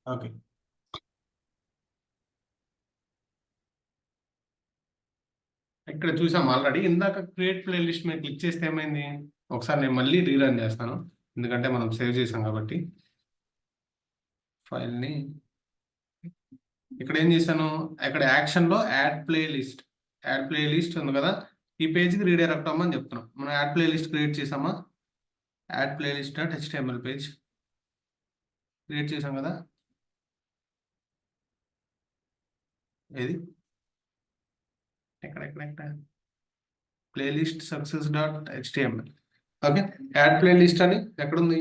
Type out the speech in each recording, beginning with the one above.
Okay. ఇక్కడ చూసాం already. ఇందాక క్రియేట్ ప్లే లిస్ట్ మీద క్లిక్ చేస్తే ఏమైంది? ఒకసారి నేను మళ్ళీ రీరన్ చేస్తాను. ఎందుకంటే మనం సేవ్ చేసాం కాబట్టి. ఫైల్‌ని ఇక్కడ ఏం చేశాను? ఇక్కడ యాక్షన్‌లో యాడ్ ప్లే లిస్ట్ ఉంది కదా! ఈ పేజ్‌కి రీడైరెక్ట్ అవ్వమని చెప్తున్నాం. మనం యాడ్ ప్లే లిస్ట్ క్రియేట్ చేసామా? Add playlist dot HTML page create చేసాం కదా! ఏది? ఎక్కడ? Playlist success dot HTML. Okay. Add playlist అని ఎక్కడుంది?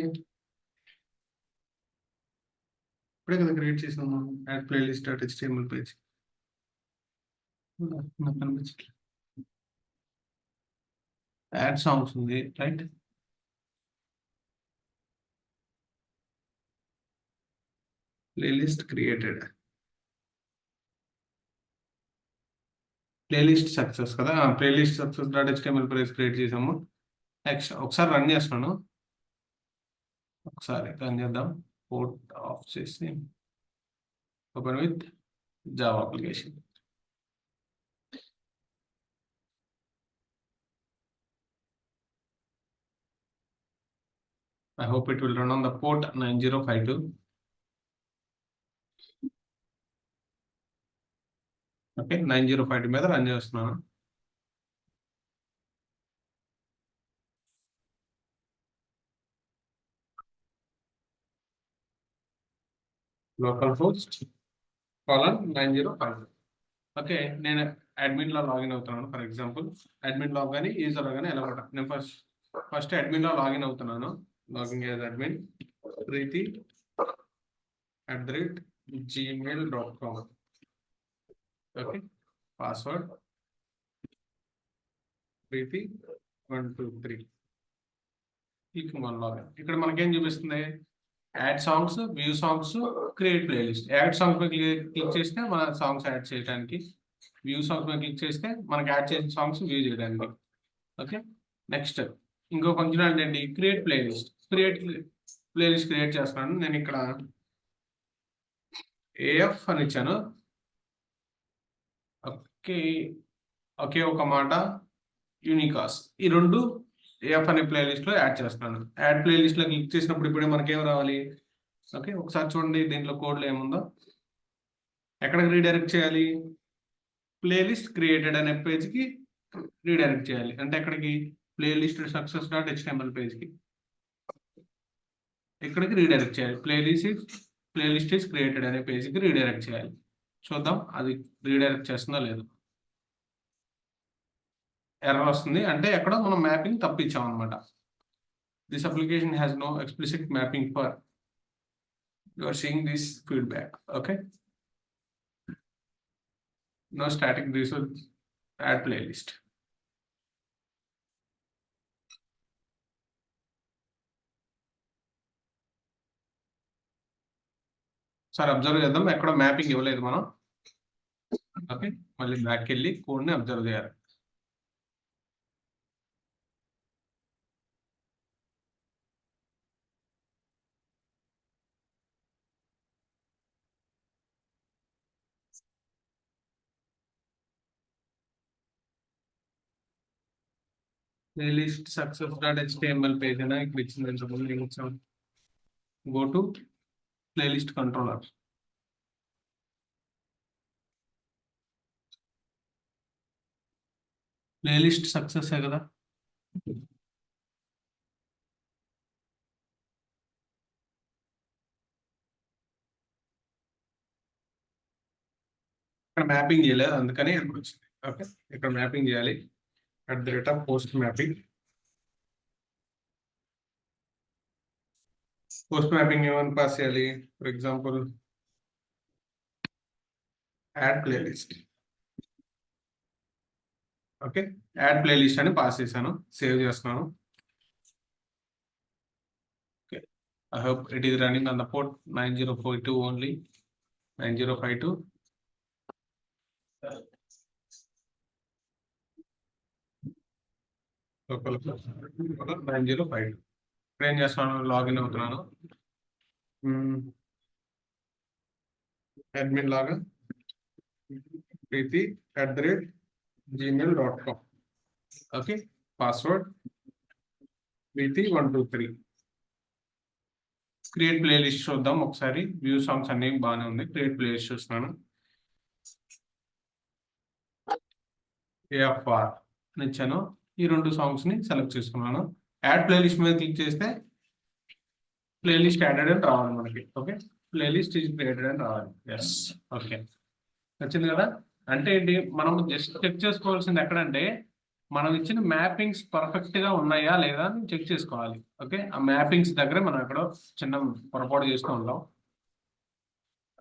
ఇప్పుడే కదా క్రియేట్ చేసాము. Add playlist dot HTML page. నాకు కనిపించట్లేదు. యాడ్ సాంగ్స్ ఉంది right. Playlist created. Playlist success కదా! Playlist success dot HTML page create చేసాము. నెక్స్ట్ ఒకసారి రన్ చేస్తున్నాను. ఒకసారి రన్ చేద్దాం. పోర్ట్ ఆఫ్ చేసి open with Java application. I hope it will run on the port 9052. Okay. 9052 మీద run చేస్తున్నాను. Local host colon 9052. ఓకే. నేను అడ్మిన్‌లో లాగిన్ అవుతున్నాను. ఫర్ ఎగ్జాంపుల్ అడ్మిన్‌లో గాని, యూజర్‌లో గాని ఎలా కూడా నేను ఫస్ట్ అడ్మిన్‌లో లాగిన్ అవుతున్నాను. Login as admin preeti@gmail.com. Okay. Password preeti123. Click on login. ఇక్కడ మనకేం చూపిస్తుంది? Add songs, view songs, create playlist. Add songs మీద క్లిక్ చేస్తే మన సాంగ్స్ యాడ్ చేయడానికి, వ్యూ సాంగ్స్ మీద క్లిక్ చేస్తే మనకి యాడ్ చేసిన సాంగ్స్ వ్యూ చేయడానికి. ఓకే. నెక్స్ట్ ఇంకో ఫంక్షనాలిటీ ఏంటి? Create playlist. ప్లేలిస్ట్ క్రియేట్ చేస్తున్నాను. నేను ఇక్కడ ఏఎఫ్ అని ఇచ్చాను. ఓకే. ఒకే ఒక మాట యూనికాస్. ఈ రెండు ఏఎఫ్ అనే ప్లేలిస్ట్‌లో యాడ్ చేస్తున్నాను. యాడ్ ప్లేలిస్ట్‌లో క్లిక్ చేసినప్పుడు ఇప్పుడే మనకేం రావాలి? ఓకే. ఒకసారి చూడండి దీంట్లో కోడ్‌లో ఏముందో. ఎక్కడికి రీడైరెక్ట్ చేయాలి? ప్లేలిస్ట్ క్రియేటెడ్ అనే పేజ్‌కి రీడైరెక్ట్ చేయాలి. అంటే ఎక్కడికి? ప్లేలిస్ట్ సక్సెస్ డాట్ హెచ్‌టీఎంఎల్ పేజ్‌కి. ఇక్కడికి రీడైరెక్ట్ చేయాలి. ప్లేలిస్ట్ ఈస్ క్రియేటెడ్ అనే పేజ్‌కి రీడైరెక్ట్ చేయాలి. చూద్దాం అది రీడైరెక్ట్ చేస్తుందో లేదో. ఎర్రర్ వస్తుంది. అంటే ఎక్కడో మనం మ్యాపింగ్ తప్పిచ్చాం అన్నమాట. This application has no explicit mapping for you are seeing this feedback. Okay. No static resource add playlist. ఒకసారి అబ్జర్వ్ చేద్దాం. ఎక్కడో మ్యాపింగ్ ఇవ్వలేదు మనం. ఓకే. మళ్ళీ బ్యాక్‌కెళ్ళి కోడ్‌ని అబ్జర్వ్ చేయాలి. Playlist success dot HTML page అయినా ఇక్కడ ఇచ్చింది ఇంతకుముందు ఏమి ఇచ్చాం? Go to playlist controller. Playlist సక్సెసే కదా! ఇక్కడ మ్యాపింగ్ చేయలేదు అందుకని ఎర్రర్ వచ్చింది. ఓకే. ఇక్కడ మ్యాపింగ్ చేయాలి. Post mapping. పోస్ట్ మ్యాపింగ్ ఏమని పాస్ చేయాలి? For example add playlist. Okay. Add playlist అని పాస్ చేశాను. సేవ్ చేస్తున్నాను. Okay. I hope it is running on the port 9052 only. 9052. Local 9052. ఇప్పుడు ఏం చేస్తున్నాను? లాగిన్ అవుతున్నాను. అడ్మిన్ లాగా preeti@gmail.com. Okay, password preeti123. Create playlist చూద్దాం ఒకసారి. వ్యూ సాంగ్స్ అన్ని బాగానే ఉంది. క్రియేట్ ప్లేలిస్ట్ చూస్తున్నాను. AFR ఇచ్చాను. ఈ 2 సాంగ్స్ ని సెలెక్ట్ చేసుకున్నాను. యాడ్ ప్లేలిస్ట్ మీద క్లిక్ చేస్తే ప్లేలిస్ట్ యాడెడ్ అని రావాలి మనకి. ఓకే, ప్లేలిస్ట్ ఈజ్ క్రియేటెడ్ అని రావాలి. ఎస్, ఓకే, వచ్చింది కదా. అంటే ఏంటి, మనం జస్ట్ చెక్ చేసుకోవాల్సింది ఎక్కడంటే మనం ఇచ్చిన మ్యాపింగ్స్ పర్ఫెక్ట్ గా ఉన్నాయా లేదా అని చెక్ చేసుకోవాలి. ఓకే, ఆ మ్యాపింగ్స్ దగ్గరే మనం ఎక్కడో చిన్న పొరపాటు చేస్తూ ఉంటాం.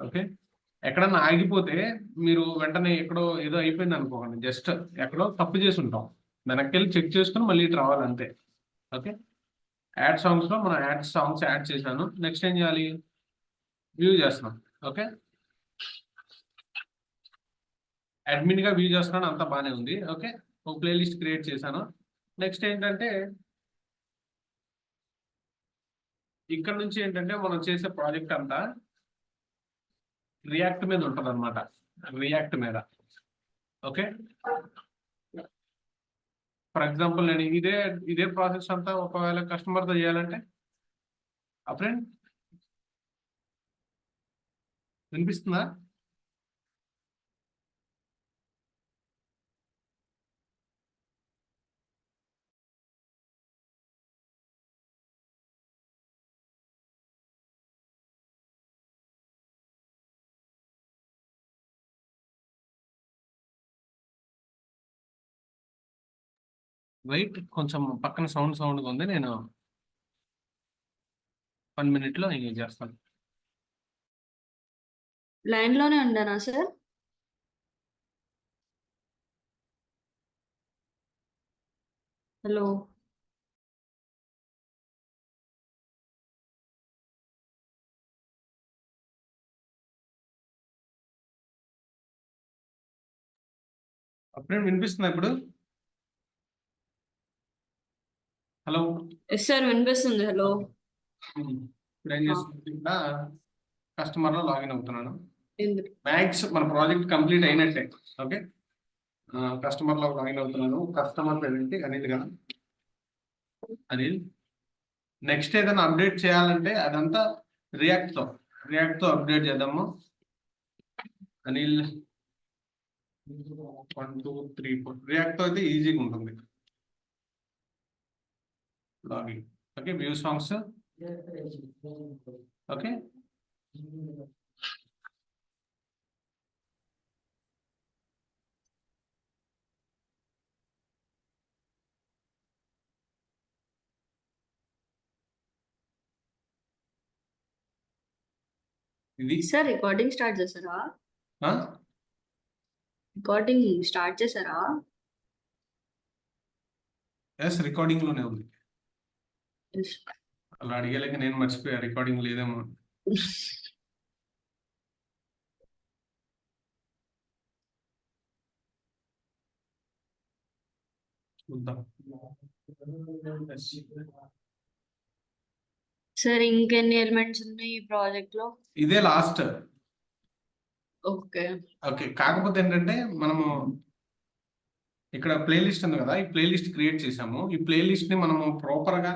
ఓకే, ఎక్కడన్నా ఆగిపోతే మీరు వెంటనే ఎక్కడో ఏదో అయిపోయింది అనుకోకండి, జస్ట్ ఎక్కడో తప్పు చేసి ఉంటాం, వెనక్కి వెళ్ళి చెక్ చేసుకుని మళ్ళీ ఇటు రావాలి అంతే. ఓకే, యాడ్ సాంగ్స్ లో మనం సాంగ్స్ యాడ్ చేశాను. నెక్స్ట్ ఏం చేయాలి, వ్యూ చేస్తున్నాం. ఓకే, అడ్మిన్ గా వ్యూ చేస్తున్నాను, అంతా బాగానే ఉంది. ఓకే, ఒక ప్లేలిస్ట్ క్రియేట్ చేశాను. నెక్స్ట్ ఏంటంటే ఇక్కడ నుంచి ఏంటంటే మనం చేసే ప్రాజెక్ట్ అంతా రియాక్ట్ మీద ఉంటుంది అనమాట. రియాక్ట్ మీద. ఓకే, ఫర్ ఎగ్జాంపుల్ నేను ఇదే ప్రాసెస్ అంతా ఒకవేళ కస్టమర్తో చేయాలంటే ఫ్రెండ్ వినిపిస్తుందా? వెయిట్, కొంచెం పక్కన సౌండ్ ఉంది, నేను 1 minute లో నేను చేస్తాను. లైన్ లోనే ఉండనా సార్? హలో, ఫ్రెండ్ వినిపిస్తుందా ఇప్పుడు? హలో. ఎస్ సార్, వినిపిస్తుంది. హలో. ఇప్పుడు ఏం చేస్తున్నా, కస్టమర్ లో లాగిన్ అవుతున్నాను. ఎందుకు? మ్యాక్స్ మన ప్రాజెక్ట్ కంప్లీట్ అయినట్టే. ఓకే, కస్టమర్ లో లాగిన్ అవుతున్నాను. కస్టమర్ పేరేంటి, అనిల్ కదా. అనిల్. నెక్స్ట్ ఏదైనా అప్డేట్ చేయాలంటే అదంతా రియాక్ట్ తో అప్డేట్ చేద్దాము. అనిల్ 1 2 3 4 రియాక్ట్ తో అయితే ఈజీగా ఉంటుంది. Login. Okay, view songs. Okay, ఇది సార్ రికార్డింగ్ స్టార్ట్ చేశారా? ఆ? రికార్డింగ్ స్టార్ట్ చేశారా? ఎస్, రికార్డింగ్ లోనే ఉంది. Yes. అలా అడిగలేక నేను మర్చిపోయా, రికార్డింగ్ లేదేమో. చూద్దాం. సార్ ఇంకెన్ని ఎలిమెంట్స్ ఉన్నాయి ఈ ప్రాజెక్ట్ లో? ఇదే లాస్ట్. ఓకే. ఓకే, కాకపోతే ఏంటంటే మనము ఇక్కడ ప్లేలిస్ట్ ఉంది కదా, ఈ ప్లేలిస్ట్ క్రియేట్ చేసాము. ఈ ప్లేలిస్ట్ ని మనము ప్రాపర్ గా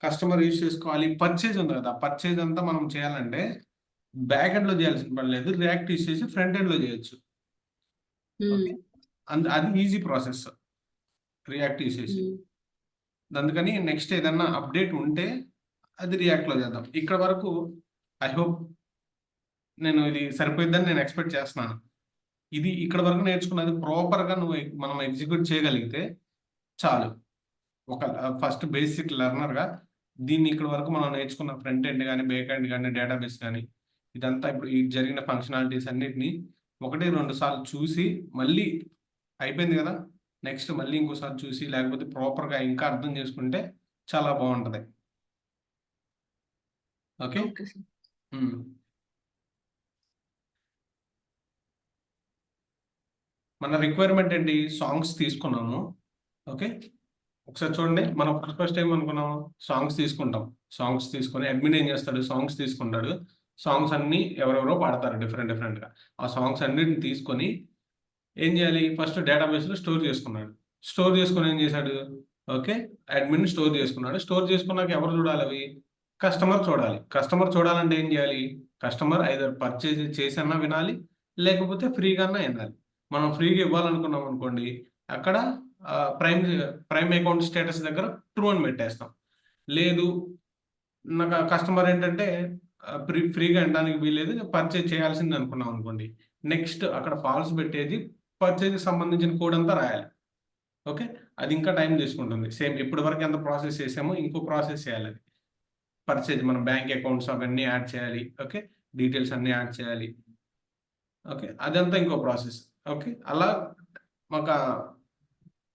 కస్టమర్ యూజ్ చేసుకోవాలి. పర్చేజ్ ఉంది కదా, పర్చేజ్ అంతా మనం చేయాలంటే బ్యాక్ ఎండ్ లో చేయాల్సిన పని లేదు, రియాక్ట్ యూజ్ చేసి ఫ్రంట్ ఎండ్ లో చేయొచ్చు. ఓకే, అది ఈజీ ప్రాసెస్, రియాక్ట్ యూజ్ చేసి. అందుకని నెక్స్ట్ ఏదన్నా అప్డేట్ ఉంటే అది రియాక్ట్ లో చేద్దాం. ఇక్కడ వరకు ఐ హోప్ నేను ఇది సరిపోయిద్దని నేను ఎక్స్పెక్ట్ చేస్తున్నాను. ఇది ఇక్కడ వరకు నేర్చుకున్నది ప్రాపర్ గా మనం ఎగ్జిక్యూట్ చేయగలిగితే చాలు. ఒక ఫస్ట్ బేసిక్ లెర్నర్ గా దీన్ని ఇక్కడ వరకు మనం నేర్చుకున్న ఫ్రంట్ ఎండ్ కానీ, బ్యాక్ ఎండ్ కానీ, డేటాబేస్ కానీ, ఇదంతా ఇప్పుడు ఈ జరిగిన ఫంక్షనాలిటీస్ అన్నిటిని 1-2 సార్లు చూసి మళ్ళీ అయిపోయింది కదా, నెక్స్ట్ మళ్ళీ ఇంకోసారి చూసి లేకపోతే ప్రాపర్ గా ఇంకా అర్థం చేసుకుంటే చాలా బాగుంటది. ఓకే, మన రిక్వైర్మెంట్ ఏంటి, సాంగ్స్ తీసుకున్నాము. ఓకే, ఒకసారి చూడండి, మనం ఫస్ట్ టైం అనుకున్నాము సాంగ్స్ తీసుకుంటాం. సాంగ్స్ తీసుకొని అడ్మిన్ ఏం చేస్తాడు, సాంగ్స్ తీసుకుంటాడు. సాంగ్స్ అన్ని ఎవరెవరో పాడతారు డిఫరెంట్గా. ఆ సాంగ్స్ అన్నిటిని తీసుకొని ఏం చేయాలి, ఫస్ట్ డేటాబేస్లో స్టోర్ చేసుకున్నాడు. స్టోర్ చేసుకొని ఏం చేశాడు, ఓకే, అడ్మిన్ స్టోర్ చేసుకున్నాడు. స్టోర్ చేసుకున్నాక ఎవరు చూడాలి అవి, కస్టమర్ చూడాలి. కస్టమర్ చూడాలంటే ఏం చేయాలి, కస్టమర్ ఐదర్ పర్చేజ్ చేసన్నా వినాలి, లేకపోతే ఫ్రీగా వినాలి. మనం ఫ్రీగా ఇవ్వాలనుకున్నాం అనుకోండి, అక్కడ ప్రైమ్ ప్రైమ్ అకౌంట్ స్టేటస్ దగ్గర ట్రూ అని పెట్టేస్తాం. లేదు, నాకు కస్టమర్ ఏంటంటే ఫ్రీగా వినడానికి వీలేదు, పర్చేజ్ చేయాల్సింది అనుకున్నాం అనుకోండి, నెక్స్ట్ అక్కడ ఫాల్స్ పెట్టేది పర్చేజ్కి సంబంధించిన కోడ్ అంతా రాయాలి. ఓకే, అది ఇంకా టైం తీసుకుంటుంది. సేమ్ ఇప్పటి వరకు ఎంత ప్రాసెస్ చేసామో ఇంకో ప్రాసెస్ చేయాలి. అది పర్చేజ్ మన బ్యాంక్ అకౌంట్స్ అవన్నీ యాడ్ చేయాలి. ఓకే, డీటెయిల్స్ అన్నీ యాడ్ చేయాలి. ఓకే, అదంతా ఇంకో ప్రాసెస్. ఓకే, అలా ఒక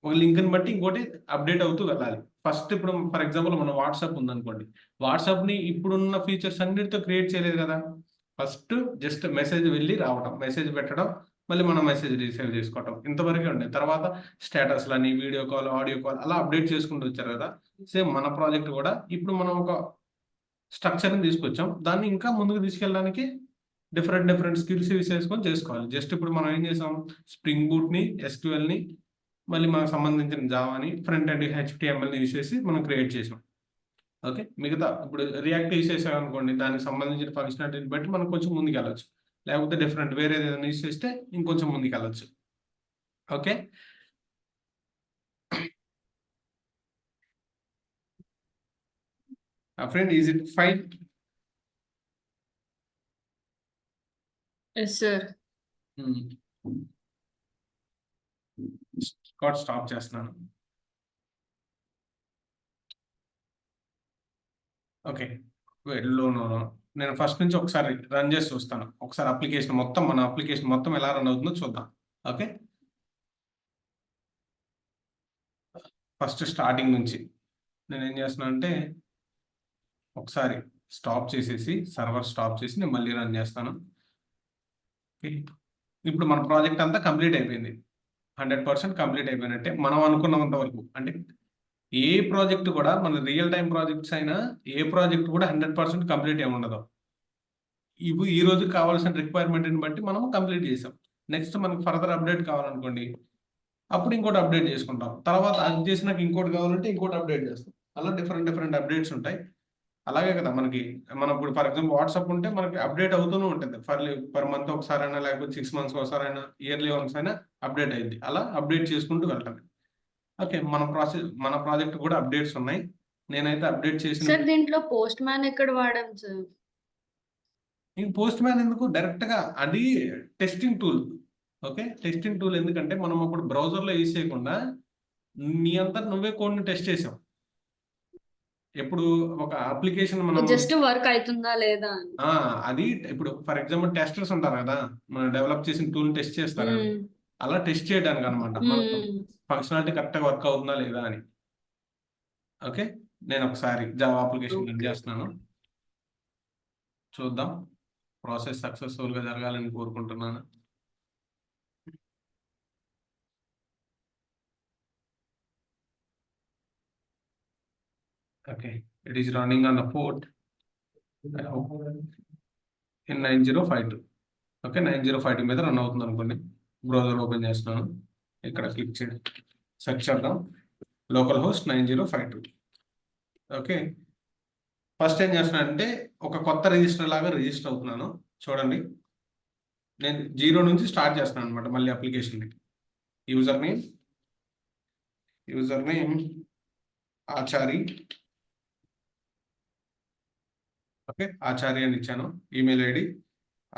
లింక్ని బట్టి ఇంకోటి అప్డేట్ అవుతూ వెళ్ళాలి. ఫస్ట్ ఇప్పుడు ఫర్ ఎగ్జాంపుల్ మన వాట్సాప్ ఉందనుకోండి, వాట్సాప్ని ఇప్పుడున్న ఫీచర్స్ అన్నిటితో క్రియేట్ చేయలేదు కదా. ఫస్ట్ జస్ట్ మెసేజ్ వెళ్ళి రావడం, మెసేజ్ పెట్టడం, మళ్ళీ మనం మెసేజ్ రిసీవ్ చేసుకోవటం, ఇంతవరకే ఉండే. తర్వాత స్టేటస్లని, వీడియో కాల్, ఆడియో కాల్ అలా అప్డేట్ చేసుకుంటూ వచ్చారు కదా. సేమ్ మన ప్రాజెక్ట్ కూడా ఇప్పుడు మనం ఒక స్ట్రక్చర్ని తీసుకొచ్చాం. దాన్ని ఇంకా ముందుకు తీసుకెళ్ళడానికి డిఫరెంట్ స్కిల్స్ యూస్ చేసుకొని చేసుకోవాలి. జస్ట్ ఇప్పుడు మనం ఏం చేసాం, స్ప్రింగ్ బూట్ని, ఎస్క్యూఎల్ని, మళ్ళీ మనకు సంబంధించిన జావాని, ఫ్రంట్ ఎండ్ హెచ్టిఎంఎల్ని యూస్ చేసి మనం క్రియేట్ చేసాం. ఓకే, మిగతా ఇప్పుడు రియాక్ట్ యూస్ చేసామనుకోండి, దానికి సంబంధించిన ఫంక్షనాలిటీని బట్టి మనం కొంచెం ముందుకెళ్ళొచ్చు. లేకపోతే డిఫరెంట్ వేరేది ఏదైనా యూస్ చేస్తే ఇంకొంచెం ముందుకెళ్ళొచ్చు. Okay, friend, is it fine? Yes sir. Stop చేస్తున్నాను. ఓకే, నో, నేను ఫస్ట్ నుంచి ఒకసారి రన్ చేసి చూస్తాను. ఒకసారి మన అప్లికేషన్ మొత్తం ఎలా రన్ అవుతుందో చూద్దాం. ఓకే, ఫస్ట్ స్టార్టింగ్ నుంచి నేను ఏం చేస్తున్నాను అంటే, ఒకసారి స్టాప్ చేసేసి, సర్వర్ స్టాప్ చేసి నేను మళ్ళీ రన్ చేస్తాను. ఓకే, ఇప్పుడు మన ప్రాజెక్ట్ అంతా కంప్లీట్ అయిపోయింది. 100% కంప్లీట్ అయిపోయినట్టే మనం అనుకున్నంత వరకు. అంటే ఏ ప్రాజెక్ట్ కూడా, మన రియల్ టైం ప్రాజెక్ట్స్ అయినా ఏ ప్రాజెక్ట్ కూడా 100% కంప్లీట్ ఏమి ఉండదు. ఇవి ఈ రోజు కావాల్సిన రిక్వైర్మెంట్ని బట్టి మనం కంప్లీట్ చేసాం. నెక్స్ట్ మనకు ఫర్దర్ అప్డేట్ కావాలనుకోండి, అప్పుడు ఇంకోటి అప్డేట్ చేసుకుంటాం. తర్వాత అది చేసినాక ఇంకోటి కావాలంటే ఇంకోటి అప్డేట్ చేస్తాం. అలా డిఫరెంట్ అప్డేట్స్ ఉంటాయి. అలాగే కదా మనం ఇప్పుడు ఫర్ ఎగ్జాంపుల్ వాట్సాప్ ఉంటే మనకి అప్డేట్ అవుతూనే ఉంటుంది. పర్ మంత్ ఒకసారైనా, లేకపోతే 6 మంత్స్కి ఒకసారైనా, ఇయర్లీ వన్స్ అయినా అప్డేట్ అయింది. అలా అప్డేట్ చేసుకుంటూ వెళ్ళటం. ఓకే, మన ప్రాజెక్ట్ కూడా అప్డేట్స్ ఉన్నాయి. నేనైతే అప్డేట్ చేసిన సార్ దీంట్లో పోస్ట్ మ్యాన్ ఎక్కడ వాడాం సార్? ఇంక పోస్ట్ మ్యాన్ ఎందుకు, డైరెక్ట్గా అది testing tool. Okay, testing tool ఎందుకంటే మనం అప్పుడు బ్రౌజర్లో యూజ్ చేయకుండా నీ అంతా నువ్వే కోడ్ని టెస్ట్ చేసావు. ఎప్పుడు ఒక అప్లికేషన్ మనం జస్ట్ వర్క్ అవుతుందా లేదా అని. అది ఇప్పుడు ఫర్ ఎగ్జాంపుల్ టెస్టర్స్ ఉంటారు కదా, మనం డెవలప్ చేసిన టూల్ టెస్ట్ చేస్తారు కదా, అలా టెస్ట్ చేయడానికి అనమాట. మనకు ఫంక్షనాలిటీ కరెక్ట్గా వర్క్ అవుతుందా లేదా అని. ఓకే, నేను ఒకసారి జావా అప్లికేషన్ రన్ చేస్తున్నాను, చూద్దాం. ప్రాసెస్ సక్సెస్ఫుల్గా జరగాలని కోరుకుంటున్నాను. Okay, it is running on the port in 9052. Okay, 9052 మీద రన్ అవుతుంది అనుకోండి. బ్రౌజర్ ఓపెన్ చేస్తున్నాను, ఇక్కడ క్లిక్ చేయండి, సెర్చ్ చేద్దాం, లోకల్ హోస్ట్ 9052. ఓకే, ఫస్ట్ ఏం చేస్తున్నానంటే ఒక కొత్త రిజిస్టర్ లాగా రిజిస్టర్ అవుతున్నాను. చూడండి, నేను 0 నుంచి స్టార్ట్ చేస్తున్నాను అనమాట. మళ్ళీ application user name Achari. Okay, Achari అని ఇచ్చాను. Email ID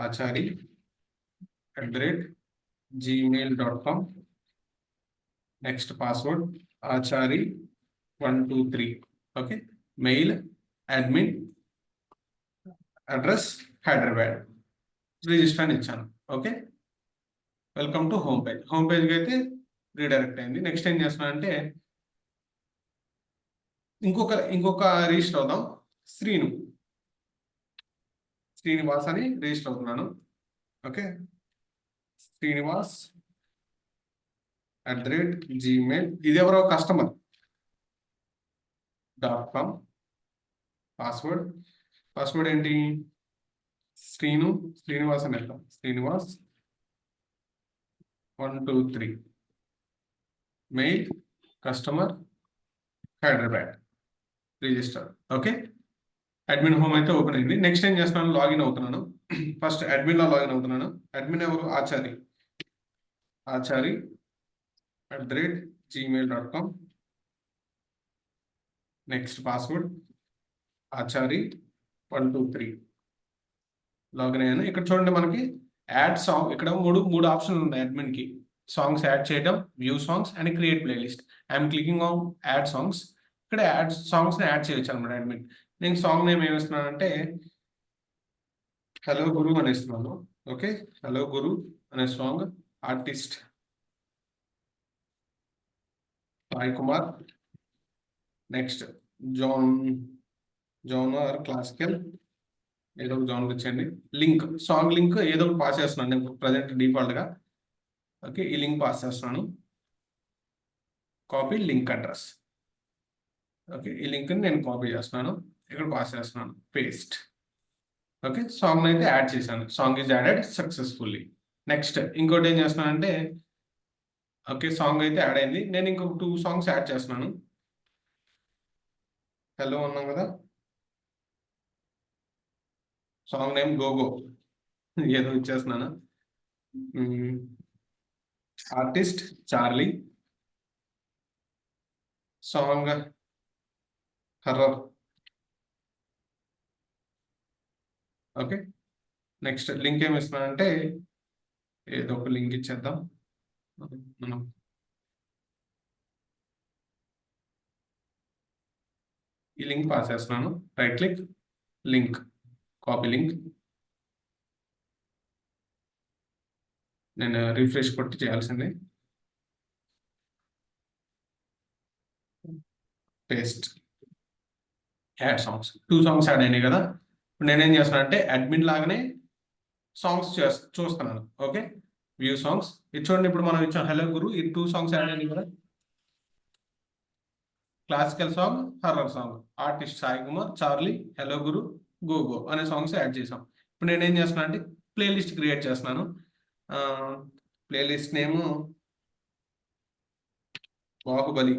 achari@gmail.com. Next password achari123. Okay, mail admin, address Hyderabad, register అని ఇచ్చాను. ఓకే, వెల్కమ్ టు హోమ్ పేజ్కి అయితే రీడైరెక్ట్ అయింది. నెక్స్ట్ ఏం చేస్తున్నాను అంటే, ఇంకొక రిజిస్టర్ అవుదాం. శ్రీనివాస్ అని రిజిస్టర్ అవుతున్నాను. ఓకే, శ్రీనివాస్@gmail. ఇది ఎవరో customer.com. పాస్వర్డ్ ఏంటి, శ్రీనివాస్ అని వెళ్తాం. Srinivas 1 2 3 mail customer Hyderabad register. Okay, admin home అయితే ఓపెన్ అయింది. నెక్స్ట్ ఏం చేస్తున్నాను, లాగిన్ అవుతున్నాను. ఫస్ట్ అడ్మిన్లో లాగిన్ అవుతున్నాను. అడ్మిన్ ఎవరు, Achari @gmail.com. Next password Achari 1 2 3 login అయ్యాను. ఇక్కడ చూడండి మనకి యాడ్ సాంగ్, ఇక్కడ మూడు ఆప్షన్లు ఉన్నాయి అడ్మిన్కి. సాంగ్స్ యాడ్ చేయడం, view songs and create playlist. I'm clicking on add songs. ఇక్కడ యాడ్ సాంగ్స్ని యాడ్ చేయొచ్చు అనమాట అడ్మిన్. నేను సాంగ్ నేమ్ ఏమిస్తున్నానంటే హలో గురు అని ఇస్తున్నాను. ఓకే, హలో గురు అనే song. Artist Sai Kumar. Next genre classical, ఏదో ఒక జోనర్ ఇచ్చండి. లింక్, సాంగ్ లింక్ ఏదో ఒకటి పాస్ చేస్తున్నాను నేను ప్రజెంట్ డిఫాల్ట్గా. ఓకే, ఈ లింక్ పాస్ చేస్తున్నాను. Copy link address. ఓకే, ఈ లింక్ని నేను కాపీ చేస్తున్నాను, ఇక్కడ పాస్ చేస్తున్నాను, పేస్ట్. ఓకే, సాంగ్ అయితే యాడ్ చేశాను. Song is added successfully. Next ఇంకోటి ఏం చేస్తున్నానంటే, ఓకే సాంగ్ అయితే యాడ్ అయింది. నేను ఇంకొక 2 సాంగ్స్ యాడ్ చేస్తున్నాను. హలో అన్నాం కదా, సాంగ్ నేమ్ గోగో ఏదో ఇచ్చేస్తున్నాను. Artist Charlie, song horror. Okay, next link ఏమి ఇస్తున్నానంటే ఏదో ఒక లింక్ ఇచ్చేద్దాం మనం. ఈ లింక్ పాస్ చేస్తున్నాను. Right click, link, copy link. నేను రిఫ్రెష్ కొట్టి చేయాల్సింది. Paste, add songs. 2 songs add అయినాయి కదా. ఇప్పుడు నేనేం చేస్తున్నాను అంటే అడ్మిన్ లాగానే సాంగ్స్ చూస్తున్నాను. Okay, view songs. ఇది చూడండి, ఇప్పుడు మనం ఇచ్చాం హలో గురు, ఈ 2 సాంగ్స్ యాడ్ అయినాయి కదా. Classical song, horror song, artist Sai Kumar, Charlie, hello Guru, గోగో అనే సాంగ్స్ యాడ్ చేసాం. ఇప్పుడు నేనేం చేస్తున్నాను అంటే ప్లేలిస్ట్ క్రియేట్ చేస్తున్నాను. ప్లేలిస్ట్ నేము బాహుబలి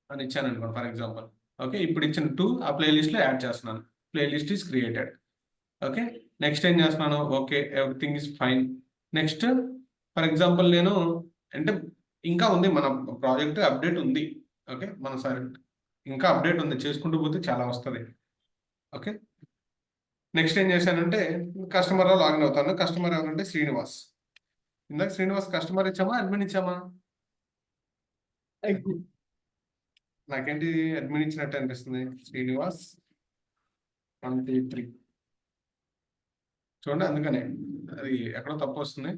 అని ఇచ్చాను అనుకోండి ఫర్ ఎగ్జాంపుల్. ఓకే, ఇప్పుడు ఇచ్చిన 2 ఆ ప్లేలిస్ట్లో యాడ్ చేస్తున్నాను. Playlist is created. Okay, next ఏం చేస్తున్నాను, okay everything is fine. Next for example నేను అంటే ఇంకా ఉంది మన ప్రాజెక్ట్ అప్డేట్ ఉంది. ఓకే, మన సరే ఇంకా అప్డేట్ ఉంది, చేసుకుంటూ పోతే చాలా వస్తుంది. ఓకే, నెక్స్ట్ ఏం చేశానంటే కస్టమర్లో లాగిన్ అవుతాను. కస్టమర్ ఎవరంటే శ్రీనివాస్. ఇందాక శ్రీనివాస్ కస్టమర్ ఇచ్చామా అడ్మిన్ ఇచ్చామా? నాకేంటి అడ్మిన్ ఇచ్చినట్టు అనిపిస్తుంది. శ్రీనివాస్ 1 2 3 చూడండి, అందుకనే అది ఎక్కడో తప్పు వస్తుంది.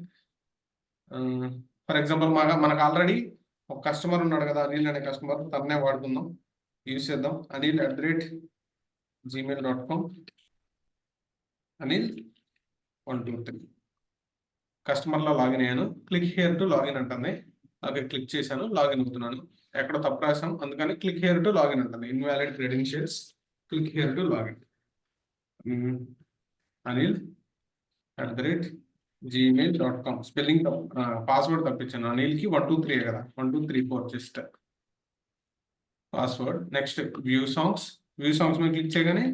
ఫర్ ఎగ్జాంపుల్ మనకు ఆల్రెడీ ఒక కస్టమర్ ఉన్నాడు కదా, అనిల్ అనే కస్టమర్, తన్నే వాడుకుందాం, యూజ్ చేద్దాం. అనిల్ @gmail.com, అనిల్ 1 2 3 కస్టమర్లో లాగిన్ అయ్యాను. క్లిక్ హియర్ టు లాగిన్ అంటుంది. ఓకే, క్లిక్ చేశాను, లాగిన్ అవుతున్నాను. ఎక్కడ తప్పు రాసాం, అందుకని క్లిక్ హియర్ టు లాగిన్ అంటుంది. Invalid credentials, click here to login. Anil @gmail.com spelling password తప్పించాను. అనిల్కి 1 2 3 కదా, 1 2 3 4 just password. Next view songs మీద క్లిక్ చేయగానే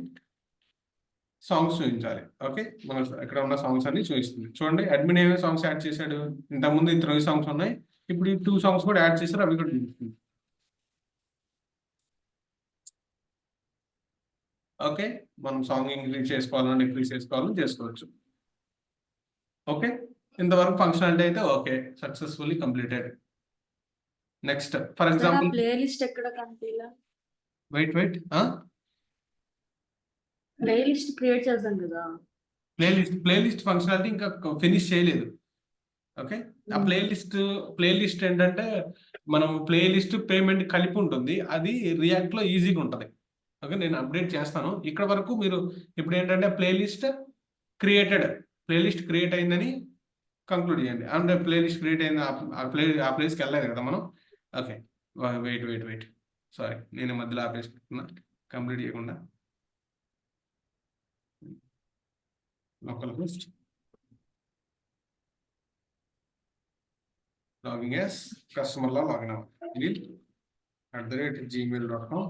సాంగ్స్ చూపించాలి. ఓకే, మన ఇక్కడ ఉన్న సాంగ్స్ అన్ని చూపిస్తుంది. చూడండి అడ్మిన్ ఏమేమి సాంగ్స్ యాడ్ చేశాడు. ఇంతకుముందు 3 సాంగ్స్ ఉన్నాయి, ఇప్పుడు ఈ 2 సాంగ్స్ కూడా యాడ్ చేశారు, అవి కూడా చూపిస్తుంది. ఓకే, మనం సాంగ్ ఇంక్రీజ్ చేసుకోవాలని డిక్రీజ్ చేసుకోవాలని చేసుకోవచ్చు. ఓకే, ఇంతవరకు ఫంక్షనాలిటీ అయితే okay, successfully completed. Next for example playlist ఎక్కడ కనిపించలా? వెయిట్ ప్లేలిస్ట్ క్రియేట్ చేద్దాం కదా. ప్లేలిస్ట్ ఫంక్షనాలిటీ ఇంకా ఫినిష్ చేయలేదు. ఓకే, ఆ ప్లేలిస్ట్ ఏంటంటే మనం ప్లేలిస్ట్ పేమెంట్ కలిపి ఉంటుంది. అది రియాక్ట్ లో ఈజీగా ఉంటుంది. ఓకే, నేను అప్డేట్ చేస్తాను. ఇక్కడ వరకు మీరు ఇప్పుడు ఏంటంటే ప్లేలిస్ట్ క్రియేట్ అయిందని కంక్లూడ్ చేయండి. అంటే ప్లేలిస్ట్ క్రియేట్ అయింది, ఆ ప్లేస్కి వెళ్ళలేదు కదా మనం. ఓకే, వెయిట్ సారీ, నేను మధ్యలో ఆపేసుకుంటున్నా కంప్లీట్ చేయకుండా. Local host logging as customer లా లాగిన్ అవ్వాలి @gmail.com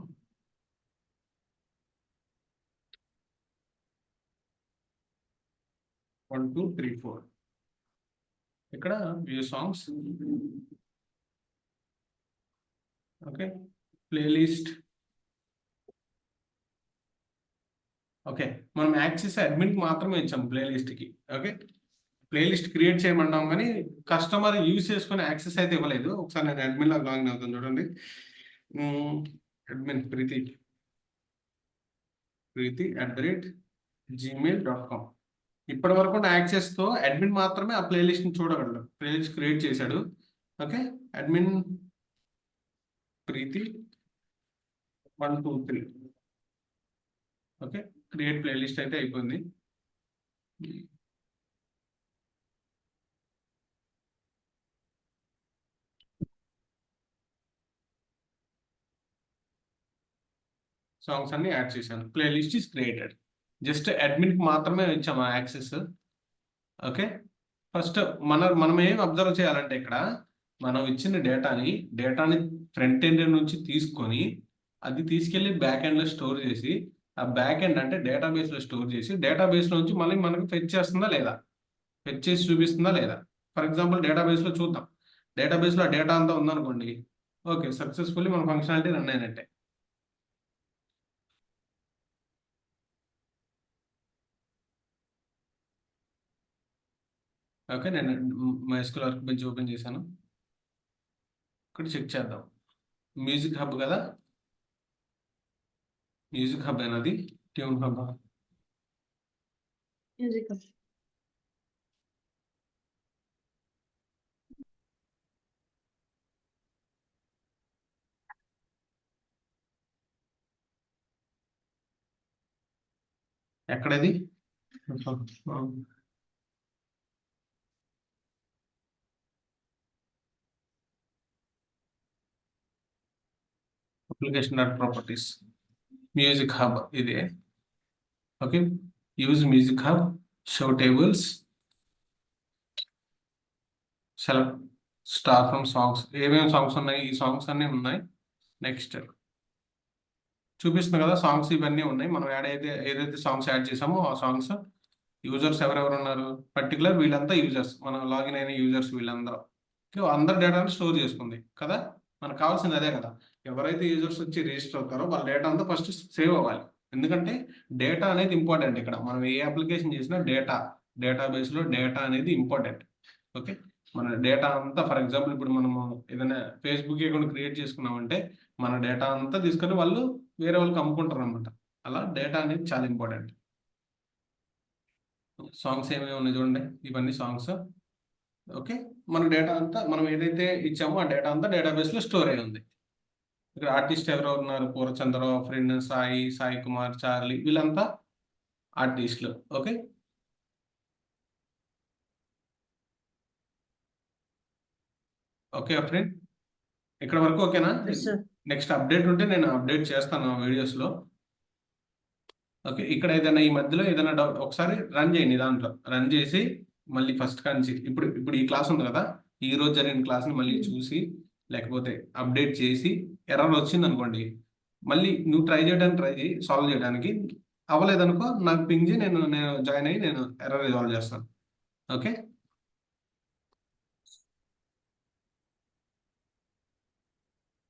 1 2 3 4 ఇక్కడ view songs okay playlist okay మనం యాక్సెస్ అడ్మిన్ మాత్రమే ఇచ్చాం ప్లేలిస్ట్ కి ఓకే ప్లేలిస్ట్ క్రియేట్ చేయమన్నాం కానీ కస్టమర్ యూజ్ చేసుకునే యాక్సెస్ అయితే ఇవ్వలేదు ఒకసారి నేను అడ్మిన్ లాగా లాగిన్ అవుతాను చూడండి అడ్మిన్ ప్రీతి @gmail.com ఇప్పటి వరకు ఉన్న యాక్సెస్ తో అడ్మిన్ మాత్రమే ఆ ప్లేలిస్ట్ ని చూడగలడు ప్లేలిస్ట్ క్రియేట్ చేశాడు ఓకే అడ్మిన్ ప్రీతి 1 2 3 ఓకే క్రియేట్ ప్లేలిస్ట్ అయితే అయిపోయింది సాంగ్స్ అన్ని యాడ్ చేశాను playlist is created just admin కి మాత్రమే ఇచ్చాము యాక్సెస్ ఓకే ఫస్ట్ మనం ఏం అబ్జర్వ్ చేయాలంటే ఇక్కడ మనం ఇచ్చిన డేటాని ఫ్రంట్ ఎండ్ నుంచి తీసుకొని అది తీసుకెళ్లి బ్యాక్ ఎండ్ లో స్టోర్ చేసి ఆ బ్యాక్ ఎండ్ అంటే డేటాబేస్ లో స్టోర్ చేసి డేటాబేస్ నుంచి మళ్ళీ మనకి ఫెచ్ చేస్తుందా లేదా ఫెచ్ చేసి చూపిస్తుందా లేదా ఫర్ ఎగ్జాంపుల్ డేటాబేస్ లో చూద్దాం డేటాబేస్ లో డేటా అంతా ఉందనుకోండి ఓకే సక్సెస్ఫుల్లీ మన ఫంక్షనాలిటీ రన్ అయినట్టే ఓకే నేను MySQL వర్క్ బెంచ్ ఓపెన్ చేశాను ఇక్కడ చెక్ చేద్దాం మ్యూజిక్ హబ్ కదా మ్యూజిక్ హబ్ అయినది ట్యూన్ హబ్ మ్యూజిక్ ఎక్కడది application dot properties music hub ఇది okay use music hub show tables select star from songs ఏమేమి సాంగ్స్ ఉన్నాయి ఈ సాంగ్స్ అన్నీ ఉన్నాయి నెక్స్ట్ చూపిస్తుంది కదా సాంగ్స్ ఇవన్నీ ఉన్నాయి మనం ఏదైతే సాంగ్స్ యాడ్ చేసామో ఆ సాంగ్స్ యూజర్స్ ఎవరెవరు ఉన్నారు పర్టికులర్ వీళ్ళంతా యూజర్స్ మనం లాగిన్ అయిన యూజర్స్ వీళ్ళందరూ అందరి డేటాను స్టోర్ చేసుకుంది కదా మనకు కావాల్సింది అదే కదా ఎవరైతే యూజర్స్ వచ్చి రిజిస్టర్ అవుతారో వాళ్ళ డేటా అంతా ఫస్ట్ సేవ్ అవ్వాలి ఎందుకంటే డేటా అనేది ఇంపార్టెంట్ ఇక్కడ మనం ఏ అప్లికేషన్ చేసినా డేటాబేస్ లో డేటా అనేది ఇంపార్టెంట్ ఓకే మన డేటా అంతా ఫర్ ఎగ్జాంపుల్ ఇప్పుడు మనము ఏదైనా ఫేస్బుక్ అకౌంట్ క్రియేట్ చేసుకున్నామంటే మన డేటా అంతా తీసుకొని వాళ్ళు వేరే వాళ్ళకి అమ్ముకుంటారు అనమాట అలా డేటా అనేది చాలా ఇంపార్టెంట్ సాంగ్స్ ఏమేమి ఉన్నాయి చూడండి ఇవన్నీ సాంగ్స్ ఓకే మన డేటా అంతా మనం ఏదైతే ఇచ్చామో ఆ డేటా అంతా డేటాబేస్ లో స్టోర్ అయి ఉంది ఇక్కడ ఆర్టిస్ట్ ఎవరెవరు ఉన్నారు పూర్వచంద్రరావు ఫ్రెండ్ సాయి కుమార్ చార్లీ వీళ్ళంతా ఆర్టిస్టులు ఓకే ఓకే ఫ్రెండ్ ఇక్కడ వరకు ఓకేనా నెక్స్ట్ అప్డేట్ ఉంటే నేను అప్డేట్ చేస్తాను వీడియోస్ లో ఓకే ఇక్కడ ఏదైనా ఈ మధ్యలో ఏదైనా డౌట్ ఒకసారి రన్ చేయండి దాంట్లో రన్ చేసి మళ్ళీ ఫస్ట్ కాంచి ఇప్పుడు ఈ క్లాస్ ఉంది కదా ఈ రోజు జరిగిన క్లాస్ని మళ్ళీ చూసి లేకపోతే అప్డేట్ చేసి ఎర్రర్ వచ్చింది అనుకోండి మళ్ళీ నువ్వు ట్రై చేయి సాల్వ్ చేయడానికి అవ్వలేదనుకో నాకు పింగ్ నేను జాయిన్ అయ్యి నేను ఎర్రర్ రిజాల్వ్ చేస్తాను ఓకే